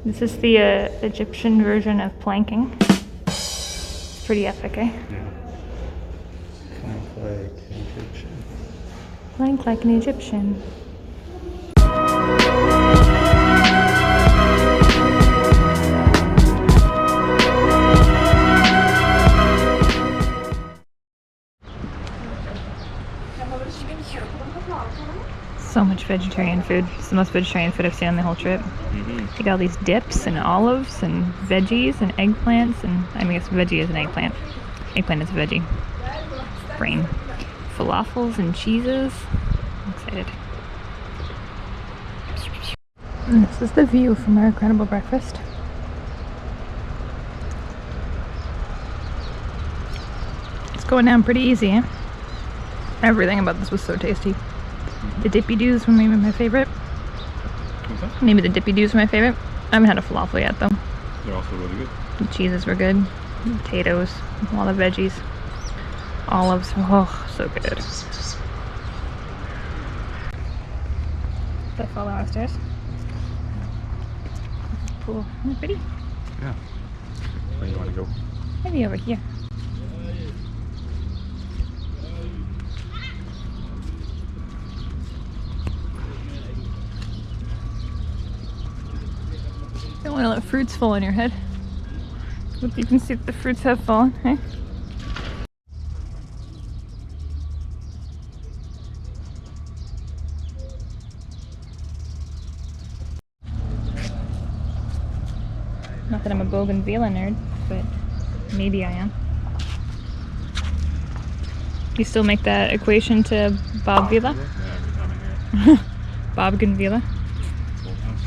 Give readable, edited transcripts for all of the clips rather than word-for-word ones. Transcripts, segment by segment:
This is the Egyptian version of planking. It's pretty epic, eh? Yeah. Plank like Egyptian. Plank like an Egyptian. So much vegetarian food. It's the most vegetarian food I've seen on the whole trip. They got all these dips and olives and veggies and eggplants and I mean, I guess veggie is an eggplant. Eggplant is a veggie. Brain. Falafels and cheeses. I'm excited. And this is the view from our incredible breakfast. It's going down pretty easy, eh? Everything about this was so tasty. The dippy doos were maybe my favorite. What's that? Maybe the dippy doos were my favorite. I haven't had a falafel yet though. They're also really good. The cheeses were good. The potatoes, a lot of veggies. Olives, oh, so good. Let's follow our stairs. Pool. Isn't it pretty? Yeah. Where do you want to go? Maybe over here. Don't want to let fruits fall on your head. But you can see that the fruits have fallen, eh? Not that I'm a bougainvillea nerd, but maybe I am. You still make that equation to bougainvillea? Yeah, every time I hear it. Bougainvillea. Old house.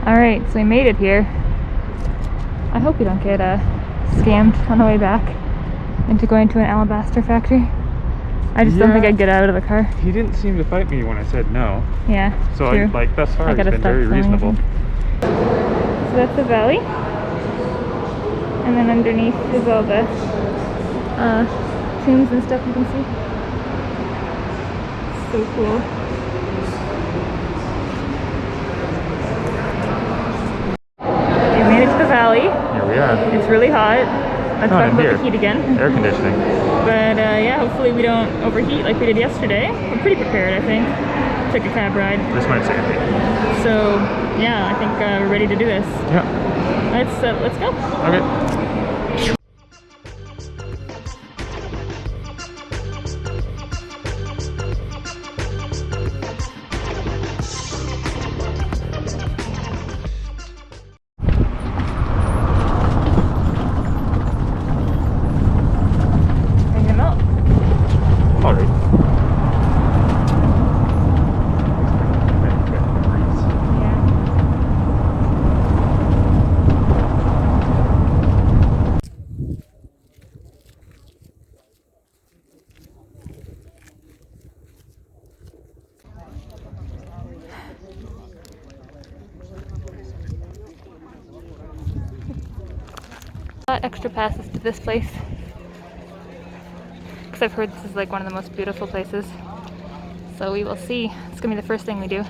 Alright, so we made it here. I hope we don't get scammed on the way back into going to an alabaster factory. I just don't think I'd get out of the car. He didn't seem to fight me when I said no. Yeah, So true. thus far, he's gotta been stop very filming reasonable. again. So that's the valley. And then underneath is all the tombs and stuff you can see. So cool. We made it to the valley. Here we are. It's really hot. Let's Not talk in about here. the heat again. Air conditioning. But yeah, hopefully we don't overheat like we did yesterday. We're pretty prepared, I think. Took a cab ride. This might save me. So yeah, I think we're ready to do this. Yeah. Let's go. Okay. Bring him up. All right. got extra passes to this place because I've heard this is like one of the most beautiful places. So we will see. It's gonna be the first thing we do.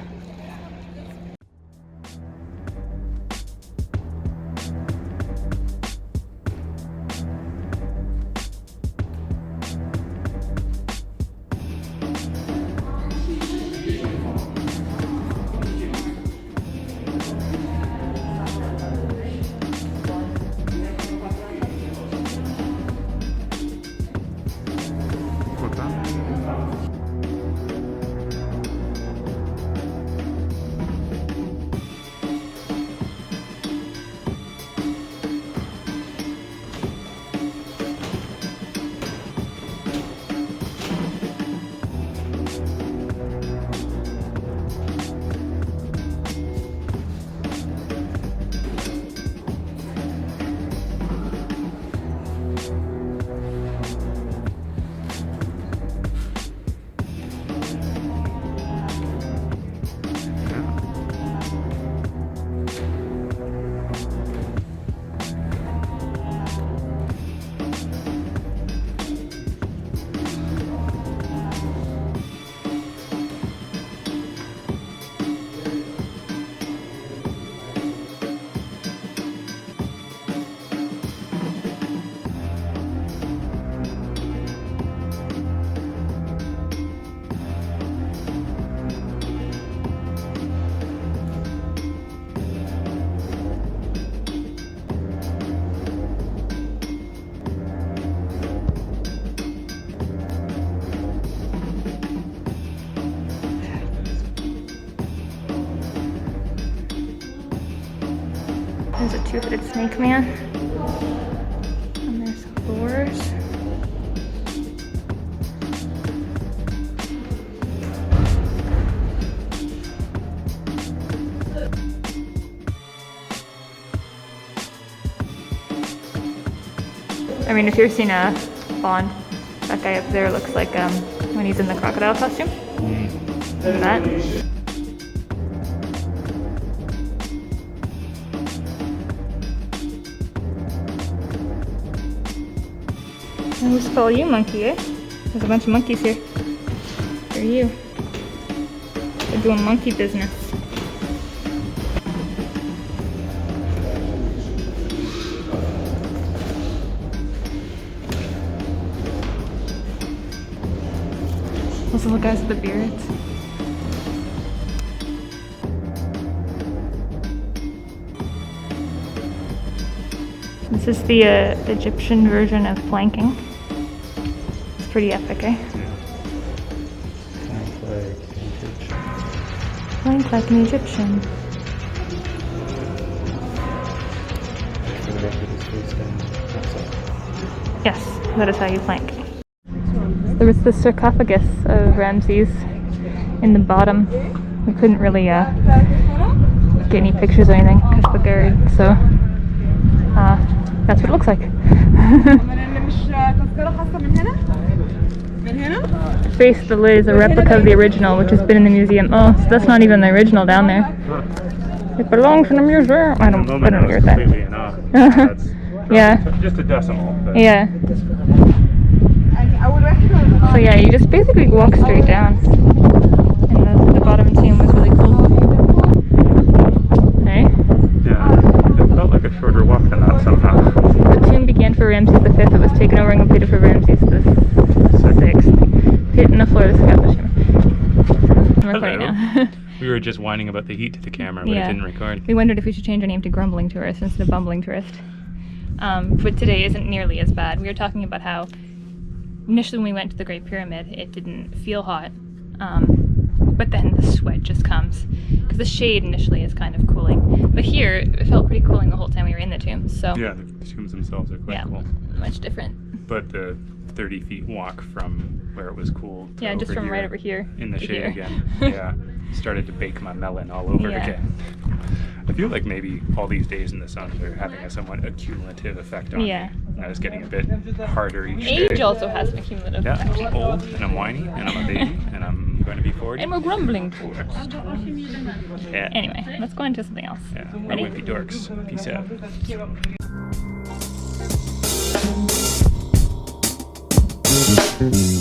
There's a two-headed snake man. And there's oars. I mean, if you've seen a Bond, that guy up there looks like when he's in the crocodile costume. Look at that. And who's follow you, monkey, eh? There's a bunch of monkeys here. Who are you? They're doing monkey business. Those are the guys with the beards. This is the Egyptian version of planking. It's pretty epic, eh? Plank like an Egyptian. Yes, that is how you plank. There was the sarcophagus of Ramesses in the bottom. We couldn't really get any pictures or anything because of the guard, so that's what it looks like. The face of the lid is a replica of the original, which has been in the museum. Oh, so that's not even the original down there. It belongs in a museum. I don't agree with that. Yeah. Just a decimal. But. Yeah. So yeah, you just basically walk straight down. And the bottom tomb was really cool. Hey? Yeah, it felt like a shorter walk than that somehow. The tomb began for Ramesses V. It was taken over and completed for Ramesses VI. Hit in the floor of the establishment. I'm recording now. We were just whining about the heat to the camera, but it didn't record. We wondered if we should change our name to Grumbling Tourist instead of Bumbling Tourist. But today isn't nearly as bad. We were talking about how initially when we went to the Great Pyramid, it didn't feel hot, but then the sweat just comes because the shade initially is kind of cooling. But here, it felt pretty cooling the whole time we were in the tomb. So yeah, the tombs themselves are quite cool. Much different. But the 30 feet walk from where it was cool to just from right over here in the shade again. Started to bake my melon all over again. I feel like maybe all these days in the sun are having a somewhat accumulative effect on me. I was getting a bit harder each day. Age also has an accumulative effect. I'm old, and I'm whiny, and I'm a baby, and I'm going to be 40. And we're grumbling towards. Yeah. Anyway, let's go into something else. Yeah, we're wimpy dorks. Peace out. Bye.